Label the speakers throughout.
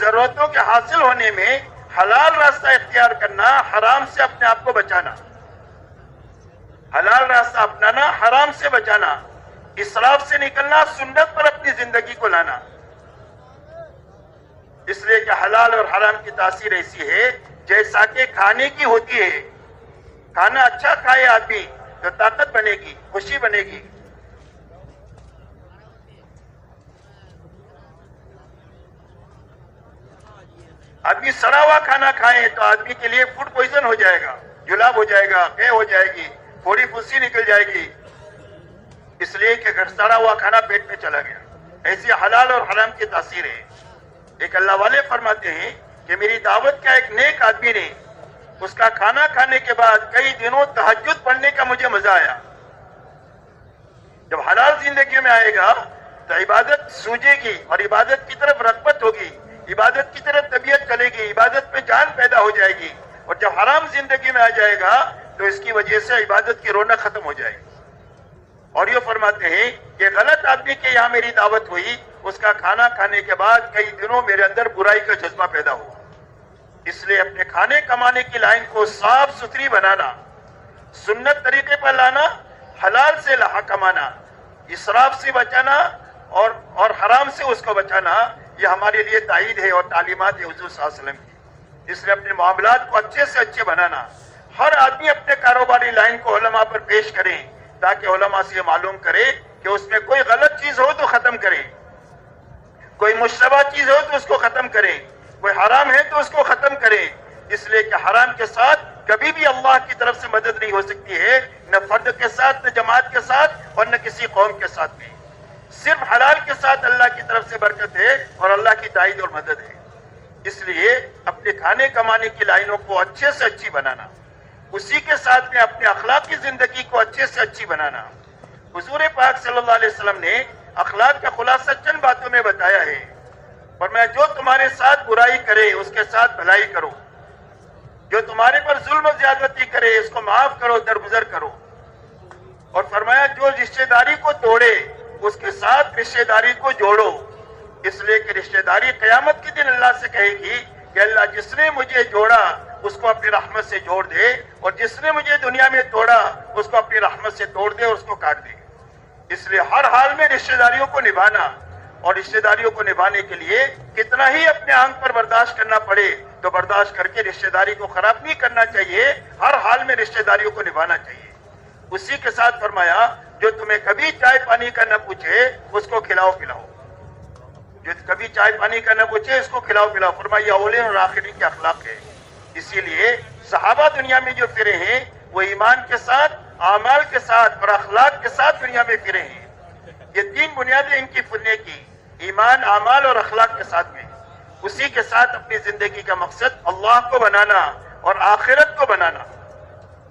Speaker 1: ضرورتوں کے حاصل ہونے میں حلال راستہ اختیار کرنا، حرام سے اپنے آپ کو بچانا، حلال راستہ اپنانا، حرام سے بچانا، اسراف سے نکلنا، سنت پر اپنی زندگی کو لانا۔ اس لیے کہ حلال اور حرام کی تاثیر ایسی ہے جیسا کہ کھانے کی ہوتی ہے۔ کھانا اچھا کھائے آدمی تو طاقت بنے گی، خوشی بنے گی۔ آدمی سڑا ہوا کھانا کھائے تو آدمی کے لیے فوڈ پوائزن ہو جائے گا، جلاب ہو جائے گا، قے ہو جائے گی، پھوڑی پھسی نکل جائے گی، اس لیے کہ سڑا ہوا کھانا پیٹ میں چلا گیا۔ ایسی حلال اور حرام کی تاثیر ہے۔ ایک اللہ والے فرماتے ہیں کہ میری دعوت کا ایک نیک آدمی نے اس کا کھانا کھانے کے بعد کئی دنوں تہجد پڑھنے کا مجھے مزہ آیا۔ جب حلال زندگی میں آئے گا تو عبادت سوجے گی اور عبادت کی طرف رغبت ہوگی، عبادت کی طرف طبیعت چلے گی، عبادت میں جان پیدا ہو جائے گی۔ اور جب حرام زندگی میں آ جائے گا تو اس کی وجہ سے عبادت کی رونق ختم ہو جائے گی۔ اور یہ فرماتے ہیں کہ غلط آدمی کے یہاں میری دعوت ہوئی، اس کا کھانا کھانے کے بعد کئی دنوں میرے اندر برائی کا جذبہ پیدا ہوا۔ اس لیے اپنے کھانے کمانے کی لائن کو صاف ستھری بنانا، سنت طریقے پر لانا، حلال سے کمانا، اسراف سے بچانا اور حرام سے اس کو بچانا، یہ ہمارے لیے تائید ہے اور تعلیمات ہے حضور صلی اللہ علیہ وسلم کی۔ اس لیے اپنے معاملات کو اچھے سے اچھے بنانا، ہر آدمی اپنے کاروباری لائن کو علماء پر پیش کریں تاکہ علماء سے معلوم کرے کہ اس میں کوئی غلط چیز ہو تو ختم کرے، کوئی مشتبہ چیز ہو تو اس کو ختم کرے، کوئی حرام ہے تو اس کو ختم کرے۔ اس لیے کہ حرام کے ساتھ کبھی بھی اللہ کی طرف سے مدد نہیں ہو سکتی ہے، نہ فرد کے ساتھ، نہ جماعت کے ساتھ اور نہ کسی قوم کے ساتھ بھی۔ صرف حلال کے ساتھ اللہ کی طرف سے برکت ہے اور اللہ کی تائید اور مدد ہے۔ اس لیے اپنے کھانے کمانے کی لائنوں کو اچھے سے اچھی بنانا، اسی کے ساتھ میں اپنے اخلاقی زندگی کو اچھے سے اچھی بنانا۔ حضور پاک صلی اللہ علیہ وسلم نے اخلاق کا خلاصہ چند باتوں میں بتایا ہے، فرمایا جو تمہارے ساتھ برائی کرے اس کے ساتھ بھلائی کرو، جو تمہارے پر ظلم و زیادتی کرے اس کو معاف کرو، درگزر کرو۔ اور فرمایا جو رشتہ داری کو توڑے اس کے ساتھ رشتہ داری کو جوڑو، اس لیے کہ رشتہ داری قیامت کے دن اللہ سے کہے گی کہ اللہ جس نے مجھے جوڑا اس کو اپنی رحمت سے جوڑ دے، اور جس نے مجھے دنیا میں توڑا اس کو اپنی رحمت سے توڑ دے اور اس کو کاٹ دے۔ اس لیے ہر حال میں رشتہ داریوں کو نبھانا، اور رشتہ داریوں کو نبھانے کے لیے کتنا ہی اپنے آنکھ پر برداشت کرنا پڑے تو برداشت کر کے رشتہ داری کو خراب نہیں کرنا چاہیے، ہر حال میں رشتہ داریوں کو نبھانا چاہیے۔ اسی کے ساتھ فرمایا جو تمہیں کبھی چائے پانی کا نہ پوچھے اس کو کھلاؤ پلاؤ، جو کبھی چائے پانی کا نہ پوچھے اس کو کھلاؤ پلاؤ۔ فرمایا یہ اولین اور آخرین کے اخلاق ہے۔ اسی لیے صحابہ دنیا میں جو پھرے ہیں وہ ایمان کے ساتھ، اعمال کے ساتھ اور اخلاق کے ساتھ دنیا میں پھرے ہیں۔ یہ تین بنیادیں ان کی پھرنے کی، ایمان، اعمال اور اخلاق کے ساتھ میں۔ اسی کے ساتھ اپنی زندگی کا مقصد اللہ کو بنانا اور آخرت کو بنانا،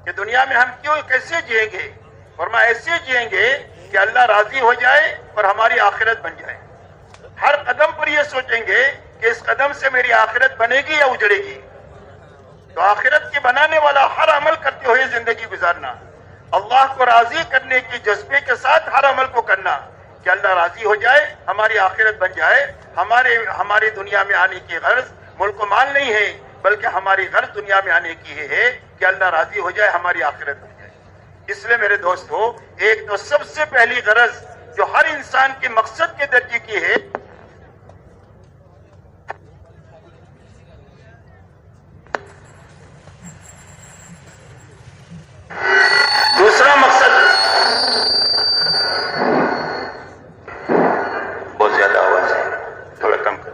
Speaker 1: کہ دنیا میں ہم کیسے جئیں گے؟ فرمایا ایسے جئیں گے کہ اللہ راضی ہو جائے اور ہماری آخرت بن جائے۔ ہر قدم پر یہ سوچیں گے کہ اس قدم سے میری آخرت بنے گی یا اجڑے گی۔ تو آخرت کے بنانے والا ہر عمل کرتے ہوئے زندگی گزارنا، اللہ کو راضی کرنے کی جذبے کے ساتھ ہر عمل کو کرنا کہ اللہ راضی ہو جائے، ہماری آخرت بن جائے۔ ہماری دنیا میں آنے کی غرض ملک و مال نہیں ہے، بلکہ ہماری غرض دنیا میں آنے کی ہے کہ اللہ راضی ہو جائے، ہماری آخرت بن جائے۔ اس لیے میرے دوستو، ایک تو سب سے پہلی غرض جو ہر انسان کے مقصد کے درجے کی ہے، دوسرا مقصد بہت زیادہ آواز ہے، تھوڑا کم کر۔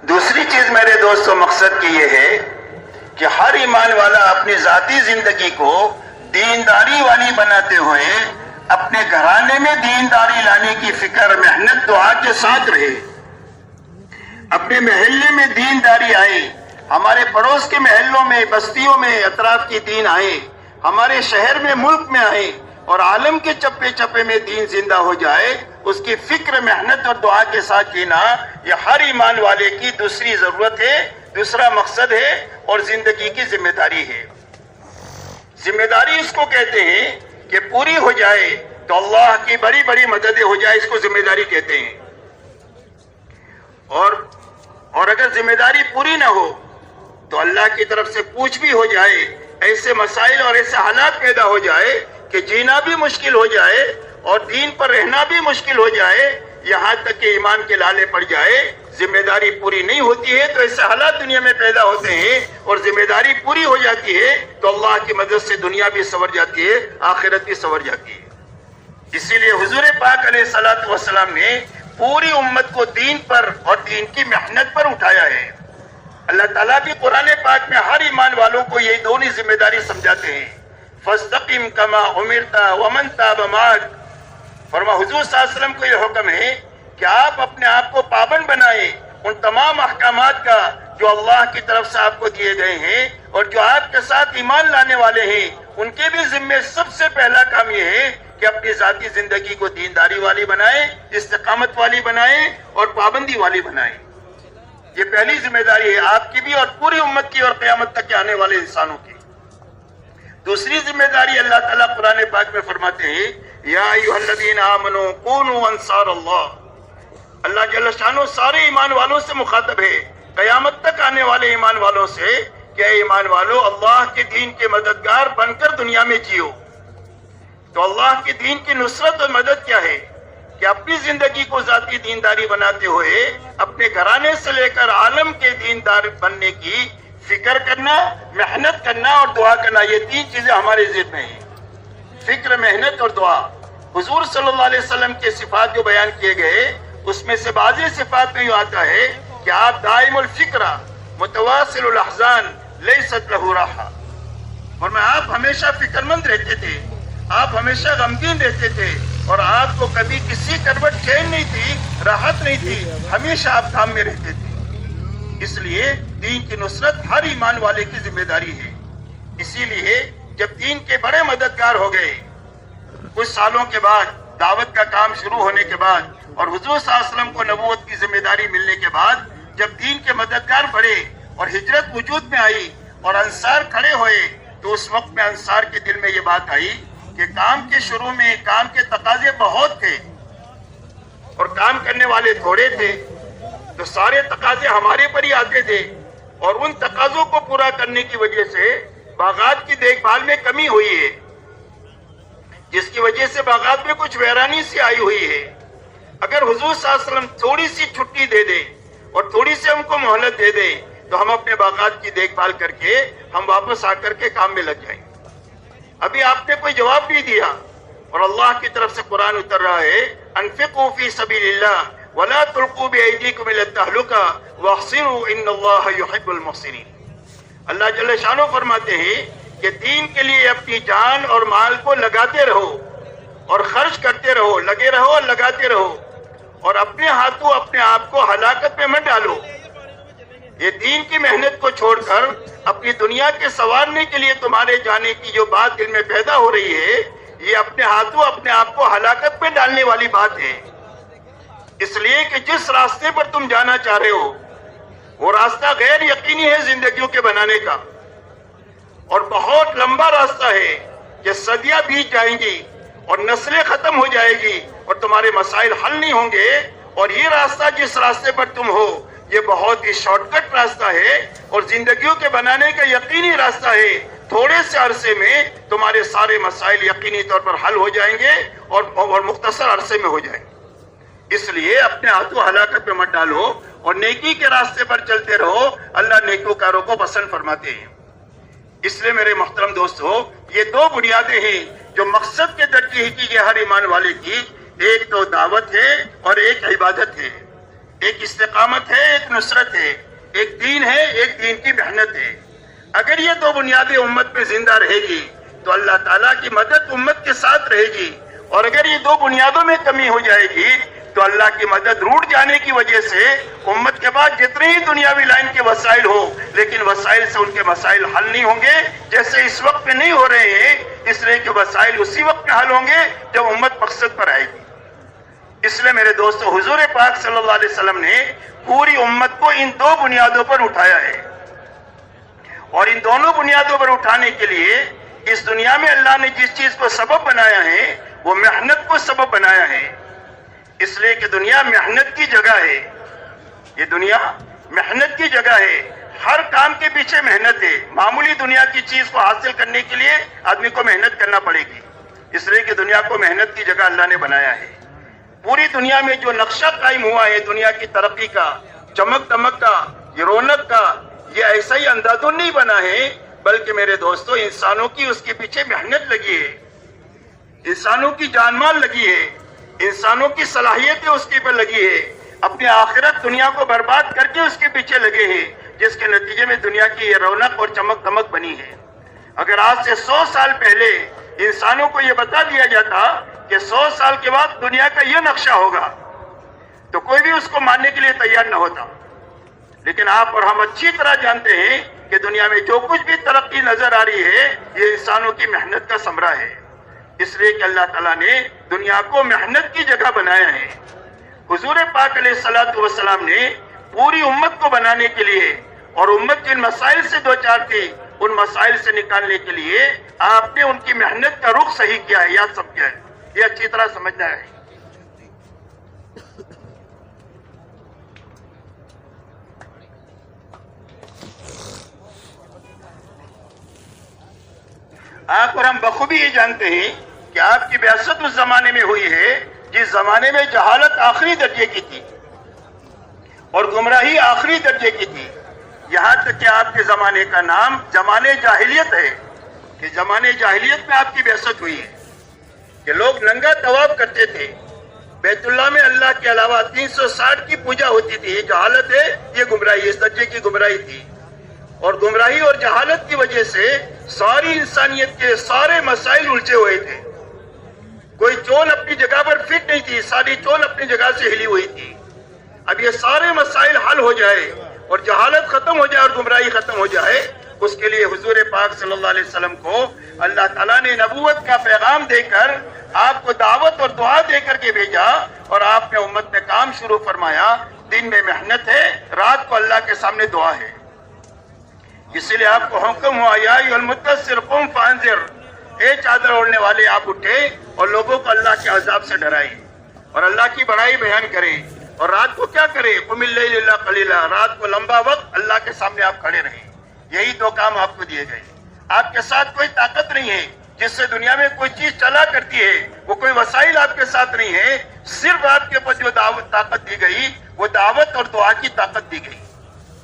Speaker 1: دوسری چیز میرے دوستو مقصد کی یہ ہے کہ ہر ایمان والا اپنی ذاتی زندگی کو دینداری والی بناتے ہوئے اپنے گھرانے میں دینداری لانے کی فکر، محنت، دعا کے ساتھ رہے۔ اپنے محلے میں دینداری آئے، ہمارے پڑوس کے محلوں میں، بستیوں میں، اطراف کی دین آئے، ہمارے شہر میں، ملک میں آئے، اور عالم کے چپے چپے میں دین زندہ ہو جائے۔ اس کی فکر، محنت اور دعا کے ساتھ جینا، یہ ہر ایمان والے کی دوسری ضرورت ہے، دوسرا مقصد ہے اور زندگی کی ذمہ داری ہے۔ ذمہ داری اس کو کہتے ہیں کہ پوری ہو جائے تو اللہ کی بڑی بڑی مددیں ہو جائے، اس کو ذمہ داری کہتے ہیں۔ اور اگر ذمہ داری پوری نہ ہو تو اللہ کی طرف سے پوچھ بھی ہو جائے، ایسے مسائل اور ایسے حالات پیدا ہو جائے کہ جینا بھی مشکل ہو جائے اور دین پر رہنا بھی مشکل ہو جائے، یہاں تک کہ ایمان کے لالے پڑ جائے، ذمہ داری پوری نہیں ہوتی ہے تو ایسے حالات دنیا میں پیدا ہوتے ہیں، اور ذمہ داری پوری ہو جاتی ہے تو اللہ کی مدد سے دنیا بھی سنور جاتی ہے، آخرت بھی سنور جاتی ہے۔ اسی لیے حضور پاک علیہ الصلوۃ والسلام نے پوری امت کو دین پر اور دین کی محنت پر اٹھایا ہے۔ اللہ تعالیٰ بھی قرآن پاک میں ہر ایمان والوں کو یہ دونوں ذمہ داری سمجھاتے ہیں۔ فاستقم کما امرت ومن تاب معک، فرما حضور صلی اللہ علیہ وسلم کو یہ حکم ہے کہ آپ اپنے آپ کو پابند بنائیں ان تمام احکامات کا جو اللہ کی طرف سے آپ کو دیے گئے ہیں، اور جو آپ کے ساتھ ایمان لانے والے ہیں ان کے بھی ذمے سب سے پہلا کام یہ ہے کہ اپنی ذاتی زندگی کو دینداری والی بنائیں، استقامت والی بنائیں اور پابندی والی بنائیں۔ یہ پہلی ذمہ داری ہے آپ کی بھی اور پوری امت کی اور قیامت تک کے آنے والے انسانوں کی۔ دوسری ذمہ داری اللہ تعالیٰ قرآن پاک میں فرماتے ہیں، یا ایھا الذین آمنوا کونوا انصار اللہ۔ اللہ جل شانہ سارے ایمان والوں سے مخاطب ہے، قیامت تک آنے والے ایمان والوں سے کہ اے ایمان والو، اللہ کے دین کے مددگار بن کر دنیا میں جیو۔ تو اللہ کے دین کی نصرت اور مدد کیا ہے کہ اپنی زندگی کو ذاتی دینداری بناتے ہوئے اپنے گھرانے سے لے کر عالم کے دیندار بننے کی فکر کرنا، محنت کرنا اور دعا کرنا، یہ تین چیزیں ہمارے ذہن میں ہیں، فکر، محنت اور دعا۔ حضور صلی اللہ علیہ وسلم کے صفات جو بیان کیے گئے اس میں سے بعضی صفات میں یہ آتا ہے کہ آپ دائم الفکر متواصل الاحزان لیست لہ راحہ، فرمایا آپ ہمیشہ فکر مند رہتے تھے، آپ ہمیشہ غمگین رہتے تھے اور آپ کو کبھی کسی کروٹ چین نہیں تھی، راحت نہیں تھی، ہمیشہ آپ کام میں رہتے تھے۔ اس لیے دین کی نصرت ہر ایمان والے کی ذمہ داری ہے۔ اسی لیے جب دین کے بڑے مددگار ہو گئے، کچھ سالوں کے بعد دعوت کا کام شروع ہونے کے بعد اور حضور صلی اللہ علیہ وسلم کو نبوت کی ذمہ داری ملنے کے بعد جب دین کے مددگار بڑھے اور ہجرت وجود میں آئی اور انصار کھڑے ہوئے، تو اس وقت میں انصار کے دل میں یہ بات آئی کہ کام کے شروع میں کام کے تقاضے بہت تھے اور کام کرنے والے تھوڑے تھے، تو سارے تقاضے ہمارے پر ہی آتے تھے، اور ان تقاضوں کو پورا کرنے کی وجہ سے باغات کی دیکھ بھال میں کمی ہوئی ہے، جس کی وجہ سے باغات میں کچھ ویرانی سی آئی ہوئی ہے۔ اگر حضور صلی اللہ علیہ وسلم تھوڑی سی چھٹی دے دے اور تھوڑی سی ہم کو مہلت دے دے تو ہم اپنے باغات کی دیکھ بھال کر کے ہم واپس آ کر کے کام میں لگ جائیں۔ ابھی آپ نے کوئی جواب نہیں دیا، اور اللہ کی طرف سے قرآن اتر رہا ہے، انفقوا فی سبیل اللہ ولا تلقوا بایدیکم الی التہلکہ واحسنوا ان اللہ یحب المحسنین۔ اللہ جل شانہ فرماتے ہیں کہ دین کے لیے اپنی جان اور مال کو لگاتے رہو اور خرچ کرتے رہو، لگے رہو اور لگاتے رہو، اور اپنے ہاتھوں اپنے آپ کو ہلاکت میں مت ڈالو۔ یہ دین کی محنت کو چھوڑ کر اپنی دنیا کے سنوارنے کے لیے تمہارے جانے کی جو بات دل میں پیدا ہو رہی ہے، یہ اپنے ہاتھوں اپنے آپ کو ہلاکت میں ڈالنے والی بات ہے۔ اس لیے کہ جس راستے پر تم جانا چاہ رہے ہو وہ راستہ غیر یقینی ہے زندگیوں کے بنانے کا، اور بہت لمبا راستہ ہے کہ صدیاں بیت جائیں گی اور نسلیں ختم ہو جائے گی اور تمہارے مسائل حل نہیں ہوں گے، اور یہ راستہ جس راستے پر تم ہو یہ بہت ہی شارٹ کٹ راستہ ہے اور زندگیوں کے بنانے کا یقینی راستہ ہے۔ تھوڑے سے عرصے میں تمہارے سارے مسائل یقینی طور پر حل ہو جائیں گے اور مختصر عرصے میں ہو جائیں گے۔ اس لیے اپنے ہاتھوں ہلاکت میں مت ڈالو اور نیکی کے راستے پر چلتے رہو، اللہ نیکوکاروں کو پسند فرماتے ہیں۔ اس لیے میرے محترم دوستو، یہ دو بنیادیں ہیں جو مقصد کے درجے کی ہر ایمان والے کی، ایک تو دعوت ہے اور ایک عبادت ہے، ایک استقامت ہے، ایک نصرت ہے، ایک دین ہے، ایک دین کی محنت ہے۔ اگر یہ دو بنیادیں امت میں زندہ رہے گی تو اللہ تعالیٰ کی مدد امت کے ساتھ رہے گی، اور اگر یہ دو بنیادوں میں کمی ہو جائے گی تو اللہ کی مدد روٹ جانے کی وجہ سے امت کے بعد جتنے ہی دنیاوی لائن کے وسائل ہو، لیکن وسائل سے ان کے مسائل حل نہیں ہوں گے، جیسے اس وقت میں نہیں ہو رہے ہیں، اس لیے کہ وسائل اسی وقت میں حل ہوں گے جب امت مقصد پر آئے گی۔ اس لیے میرے دوستو حضور پاک صلی اللہ علیہ وسلم نے پوری امت کو ان دو بنیادوں پر اٹھایا ہے، اور ان دونوں بنیادوں پر اٹھانے کے لیے اس دنیا میں اللہ نے جس چیز کو سبب بنایا ہے وہ محنت کو سبب بنایا ہے، اس لیے کہ دنیا محنت کی جگہ ہے، یہ دنیا محنت کی جگہ ہے، ہر کام کے پیچھے محنت ہے، معمولی دنیا کی چیز کو حاصل کرنے کے لیے آدمی کو محنت کرنا پڑے گی، اس لیے کہ دنیا کو محنت کی جگہ اللہ نے بنایا ہے۔ پوری دنیا میں جو نقشہ قائم ہوا ہے دنیا کی ترقی کا، چمک دمک کا، یہ رونق کا، یہ ایسا ہی اندھادھند نہیں بنا ہے، بلکہ میرے دوستو انسانوں کی اس کے پیچھے محنت لگی ہے، انسانوں کی جان مال لگی ہے، انسانوں کی صلاحیتیں اس کے پر لگی ہے، اپنی آخرت دنیا کو برباد کر کے اس کے پیچھے لگے ہیں، جس کے نتیجے میں دنیا کی یہ رونق اور چمک دمک بنی ہے۔ اگر آج سے 100 سال پہلے انسانوں کو یہ بتا دیا جاتا کہ 100 سال کے بعد دنیا کا یہ نقشہ ہوگا تو کوئی بھی اس کو ماننے کے لیے تیار نہ ہوتا، لیکن آپ اور ہم اچھی طرح جانتے ہیں کہ دنیا میں جو کچھ بھی ترقی نظر آ رہی ہے یہ انسانوں کی محنت کا ثمرہ ہے، اس لیے کہ اللہ تعالیٰ نے دنیا کو محنت کی جگہ بنایا ہے۔ حضور پاک علیہ الصلوۃ والسلام نے پوری امت کو بنانے کے لیے اور امت جن مسائل سے دوچار تھی ان مسائل سے نکالنے کے لیے آپ نے ان کی محنت کا رخ صحیح کیا ہے، یاد سب کیا ہے، یہ اچھی طرح سمجھنا ہے۔ آپ اور ہم بخوبی یہ جانتے ہیں کہ آپ کی بعثت اس زمانے میں ہوئی ہے جس زمانے میں جہالت آخری درجے کی تھی اور گمراہی آخری درجے کی تھی، یہاں تک کہ آپ کے زمانے کا نام زمانے جاہلیت ہے، کہ زمانے جاہلیت میں آپ کی بعثت ہوئی ہے، کہ لوگ ننگا طواف کرتے تھے، بیت اللہ میں اللہ کے علاوہ 360 کی پوجا ہوتی تھی، یہ جہالت ہے، یہ گمراہی، اس درجے کی گمراہی تھی، اور گمراہی اور جہالت کی وجہ سے ساری انسانیت کے سارے مسائل الجھے ہوئے تھے، کوئی چول اپنی جگہ پر فٹ نہیں تھی، ساری چول اپنی جگہ سے ہلی ہوئی تھی۔ اب یہ سارے مسائل حل ہو جائے اور جہالت ختم ہو جائے اور گمراہی ختم ہو جائے، اس کے لیے حضور پاک صلی اللہ علیہ وسلم کو اللہ تعالیٰ نے نبوت کا پیغام دے کر آپ کو دعوت اور دعا دے کر کے بھیجا، اور آپ نے امت میں کام شروع فرمایا۔ دن میں محنت ہے، رات کو اللہ کے سامنے دعا ہے، اسی لیے آپ کو حکم ہوا یا ایھا المدثر قم فانذر، اے چادر اوڑھنے والے آپ اٹھے اور لوگوں کو اللہ کے عذاب سے ڈرائیں اور اللہ کی بڑائی بیان کریں، اور رات کو کیا کریں، قم اللیل الا قلیلا، رات کو لمبا وقت اللہ کے سامنے آپ کھڑے رہیں۔ یہی دو کام آپ کو دیے گئے۔ آپ کے ساتھ کوئی طاقت نہیں ہے جس سے دنیا میں کوئی چیز چلا کرتی ہے، وہ کوئی وسائل آپ کے ساتھ نہیں ہے، صرف آپ کے اوپر جو طاقت دی گئی وہ دعوت اور دعا کی طاقت دی گئی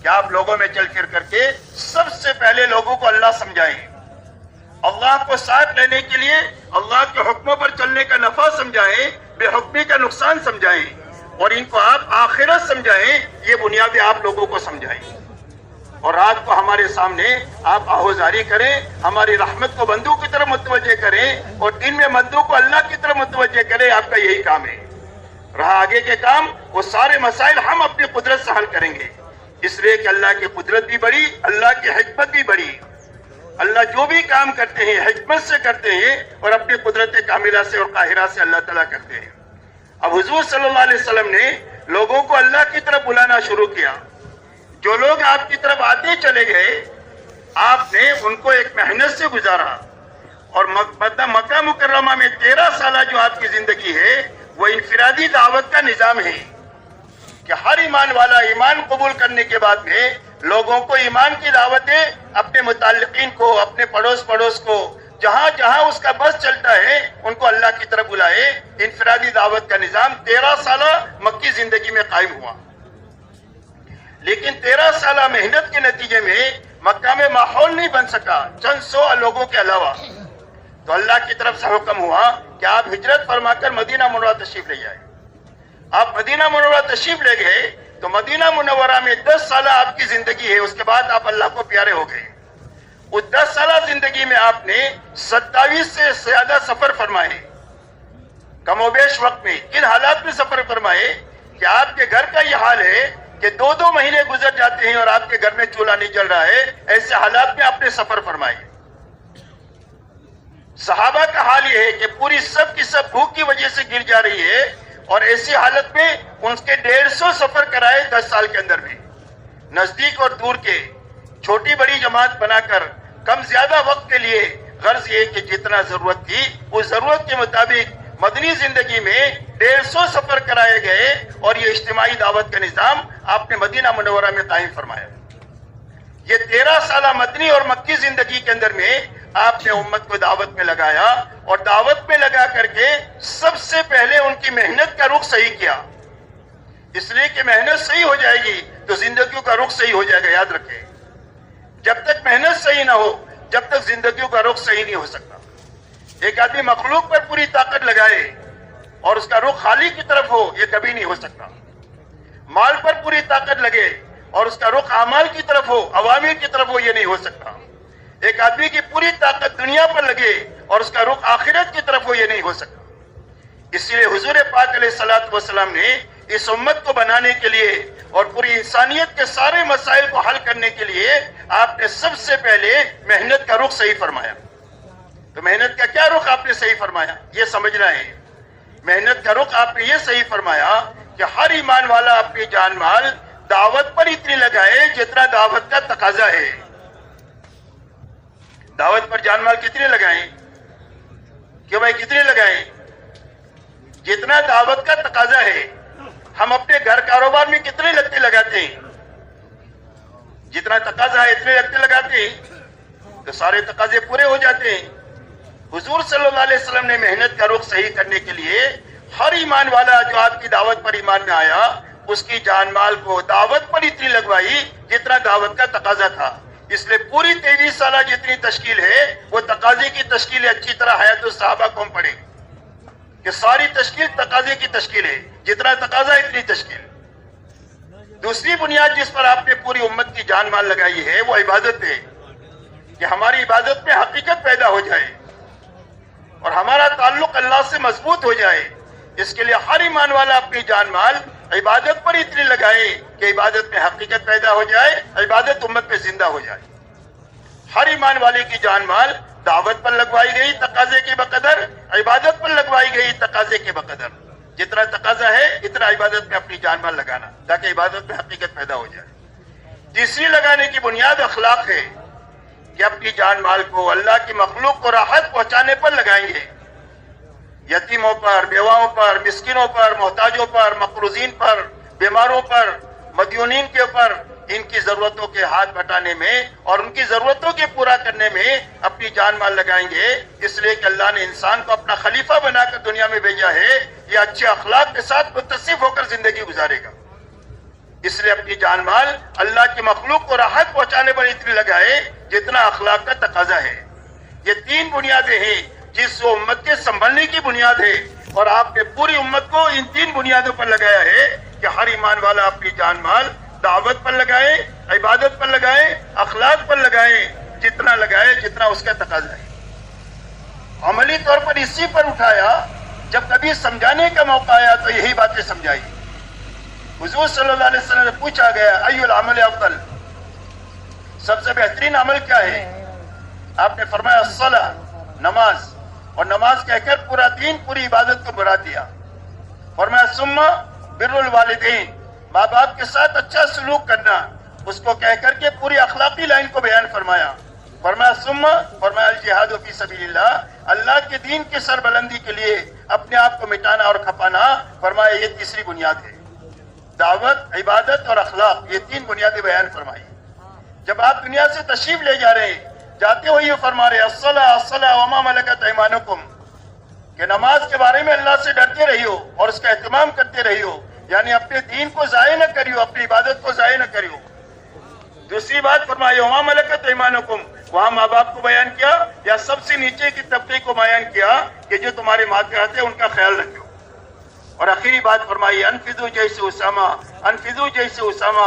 Speaker 1: کہ آپ لوگوں میں چل پھر کر کے سب سے پہلے لوگوں کو اللہ سمجھائیں، اللہ کو ساتھ لینے کے لیے اللہ کے حکموں پر چلنے کا نفع سمجھائیں، بے حکمی کا نقصان سمجھائیں، اور ان کو آپ آخرت سمجھائیں، یہ بنیادیں آپ لوگوں کو سمجھائیں، اور رات کو ہمارے سامنے آپ آہوزاری کریں، ہماری رحمت کو بندوں کی طرف متوجہ کریں، اور دن میں بندوں کو اللہ کی طرف متوجہ کریں، آپ کا یہی کام ہے۔ رہا آگے کے کام، وہ سارے مسائل ہم اپنی قدرت سے حل کریں گے، اس لیے کہ اللہ کی قدرت بھی بڑی، اللہ کی حکمت بھی بڑی، اللہ جو بھی کام کرتے ہیں حکمت سے کرتے ہیں اور اپنی قدرت کاملہ سے اور قاہرہ سے اللہ تعالیٰ کرتے ہیں۔ اب حضور صلی اللہ علیہ وسلم نے لوگوں کو اللہ کی طرف بلانا شروع کیا، جو لوگ آپ کی طرف آتے چلے گئے آپ نے ان کو ایک محنت سے گزارا، اور مکہ مکرمہ میں 13 سالہ جو آپ کی زندگی ہے وہ انفرادی دعوت کا نظام ہے کہ ہر ایمان والا ایمان قبول کرنے کے بعد میں لوگوں کو ایمان کی دعوتیں اپنے متعلقین کو، اپنے پڑوس کو، جہاں جہاں اس کا بس چلتا ہے ان کو اللہ کی طرف بلائے۔ انفرادی دعوت کا نظام 13 سالہ مکی زندگی میں قائم ہوا، لیکن 13 سالہ محنت کے نتیجے میں مکہ میں ماحول نہیں بن سکا چند 100 لوگوں کے علاوہ، تو اللہ کی طرف سے حکم ہوا کہ آپ ہجرت فرما کر مدینہ منورہ تشریف لے جائیں۔ آپ مدینہ منورہ تشریف لے گئے تو مدینہ منورہ میں 10 سالہ آپ کی زندگی ہے، اس کے بعد آپ اللہ کو پیارے ہو گئے۔ اس 10 سالہ زندگی میں آپ نے 27 سے زیادہ سفر فرمائے، کم و بیش وقت میں کن حالات میں سفر فرمائے کہ آپ کے گھر کا یہ حال ہے کہ 2 مہینے گزر جاتے ہیں اور آپ کے گھر میں چولہا نہیں جل رہا ہے، ایسے حالات میں آپ نے سفر فرمائے۔ صحابہ کا حال یہ ہے کہ پوری سب کی سب بھوک کی وجہ سے گر جا رہی ہے، اور ایسی حالت میں ان کے 150 سفر کرائے 10 سال کے اندر بھی، نزدیک اور دور کے، چھوٹی بڑی جماعت بنا کر کم زیادہ وقت کے لیے، غرض یہ کہ جتنا ضرورت تھی اس ضرورت کے مطابق مدنی زندگی میں 150 سفر کرائے گئے، اور یہ اجتماعی دعوت کا نظام آپ نے مدینہ منورہ میں قائم فرمایا۔ یہ 13 سالہ مدنی اور مکی زندگی کے اندر میں آپ نے امت کو دعوت میں لگایا، اور دعوت میں لگا کر کے سب سے پہلے ان کی محنت کا رخ صحیح کیا، اس لیے کہ محنت صحیح ہو جائے گی تو زندگیوں کا رخ صحیح ہو جائے گا۔ یاد رکھیں، جب تک محنت صحیح نہ ہو جب تک زندگیوں کا رخ صحیح نہیں ہو سکتا۔ ایک آدمی مخلوق پر پوری طاقت لگائے اور اس کا رخ خالق کی طرف ہو، یہ کبھی نہیں ہو سکتا۔ مال پر پوری طاقت لگے اور اس کا رخ اعمال کی طرف ہو، عوامل کی طرف ہو، یہ نہیں ہو سکتا۔ ایک آدمی کی پوری طاقت دنیا پر لگے اور اس کا رخ آخرت کی طرف ہو، یہ نہیں ہو سکتا۔ اس لیے حضور پاک علیہ الصلوۃ والسلام نے اس امت کو بنانے کے لیے اور پوری انسانیت کے سارے مسائل کو حل کرنے کے لیے آپ نے سب سے پہلے محنت کا رخ صحیح فرمایا۔ تو محنت کا کیا رخ آپ نے صحیح فرمایا، یہ سمجھنا ہے۔ محنت کا رخ آپ نے یہ صحیح فرمایا کہ ہر ایمان والا اپنی جان مال دعوت پر اتنی لگائے جتنا دعوت کا تقاضا ہے۔ دعوت پر جان مال کتنے لگائیں کہ بھائی کتنے لگائیں؟ جتنا دعوت کا تقاضا ہے۔ ہم اپنے گھر کاروبار میں کتنے لگتے لگاتے ہیں؟ جتنا تقاضا ہے اتنے لگتے لگاتے ہیں تو سارے تقاضے پورے ہو جاتے ہیں۔ حضور صلی اللہ علیہ وسلم نے محنت کا رخ صحیح کرنے کے لیے ہر ایمان والا جو آپ کی دعوت پر ایمان میں آیا اس کی جان مال کو دعوت پر اتنی لگوائی جتنا دعوت کا تقاضا تھا۔ اس لیے پوری 23 سالہ جتنی تشکیل ہے وہ تقاضے کی تشکیل ہے۔ اچھی طرح حیات الصحابہ کو ہم پڑھیں کہ ساری تشکیل تقاضے کی تشکیل ہے، جتنا تقاضا اتنی تشکیل۔ دوسری بنیاد جس پر آپ نے پوری امت کی جان مال لگائی ہے وہ عبادت ہے، کہ ہماری عبادت میں حقیقت پیدا ہو جائے اور ہمارا تعلق اللہ سے مضبوط ہو جائے۔ اس کے لیے ہر ایمان والا اپنی جان مال عبادت پر اتنی لگائے کہ عبادت میں حقیقت پیدا ہو جائے، عبادت امت میں زندہ ہو جائے۔ ہر ایمان والے کی جان مال دعوت پر لگوائی گئی تقاضے کے بقدر، عبادت پر لگوائی گئی تقاضے کے بقدر۔ جتنا تقاضا ہے اتنا عبادت میں اپنی جان مال لگانا تاکہ عبادت میں حقیقت پیدا ہو جائے۔ تیسری لگانے کی بنیاد اخلاق ہے کہ اپنی جان مال کو اللہ کی مخلوق کو راحت پہنچانے پر لگائیں گے، یتیموں پر، بیواؤں پر، مسکینوں پر، محتاجوں پر، مقروضین پر، بیماروں پر، مدیونین کے اوپر، ان کی ضرورتوں کے ہاتھ بٹانے میں اور ان کی ضرورتوں کے پورا کرنے میں اپنی جان مال لگائیں گے۔ اس لیے کہ اللہ نے انسان کو اپنا خلیفہ بنا کر دنیا میں بھیجا ہے، یہ اچھے اخلاق کے ساتھ متصف ہو کر زندگی گزارے گا۔ اس لیے اپنی جان مال اللہ کی مخلوق کو راحت پہنچانے پر اتنی لگائے جتنا اخلاق کا تقاضا ہے۔ یہ 3 بنیادیں ہیں جس کو امت کے سنبھلنے کی بنیاد ہے، اور آپ نے پوری امت کو ان 3 بنیادوں پر لگایا ہے کہ ہر ایمان والا اپنی جان مال دعوت پر لگائے، عبادت پر لگائے، اخلاق پر لگائے، جتنا لگائے جتنا اس کا تقاضا ہے۔ عملی طور پر اسی پر اٹھایا، جب کبھی سمجھانے کا موقع آیا تو یہی باتیں سمجھائی۔ حضور صلی اللہ علیہ وسلم سے پوچھا گیا ای العمل افضل، سب سے بہترین عمل کیا ہے؟ آپ نے فرمایا الصلاۃ، نماز، اور نماز کہہ کر پورا دین، پوری عبادت کو مراد دیا۔ فرمایا ثم بر الوالدین، ماں باپ کے ساتھ اچھا سلوک کرنا، اس کو کہہ کر کے پوری اخلاقی لائن کو بیان فرمایا۔ فرمایا ثم، فرمایا الجہاد فی سبیل اللہ، اللہ کے دین کی سربلندی کے لیے اپنے آپ کو مٹانا اور کھپانا۔ فرمایا یہ تیسری بنیاد ہے۔ دعوت، عبادت اور اخلاق، یہ 3 بنیادیں بیان فرمائی۔ جب آپ دنیا سے تشریف لے جا رہے ہیں، جاتے ہوئے یہ فرما رہے الصلاۃ الصلاۃ وما ملکت ایمانکم، کہ نماز کے بارے میں اللہ سے ڈرتے رہیو اور اس کا اہتمام کرتے رہیو، یعنی اپنے دین کو ضائع نہ کریو، اپنی عبادت کو ضائع نہ کریو۔ دوسری بات فرمائی وما ملکت ایمانکم، وہاں ماں باپ کو بیان کیا یا سب سے نیچے کی طبقے کو بیان کیا کہ جو تمہارے ماتحت ہیں ان کا خیال رکھو۔ اور آخری بات فرمائی انفذوا جیسے اسامہ، انفذوا جیسے اسامہ،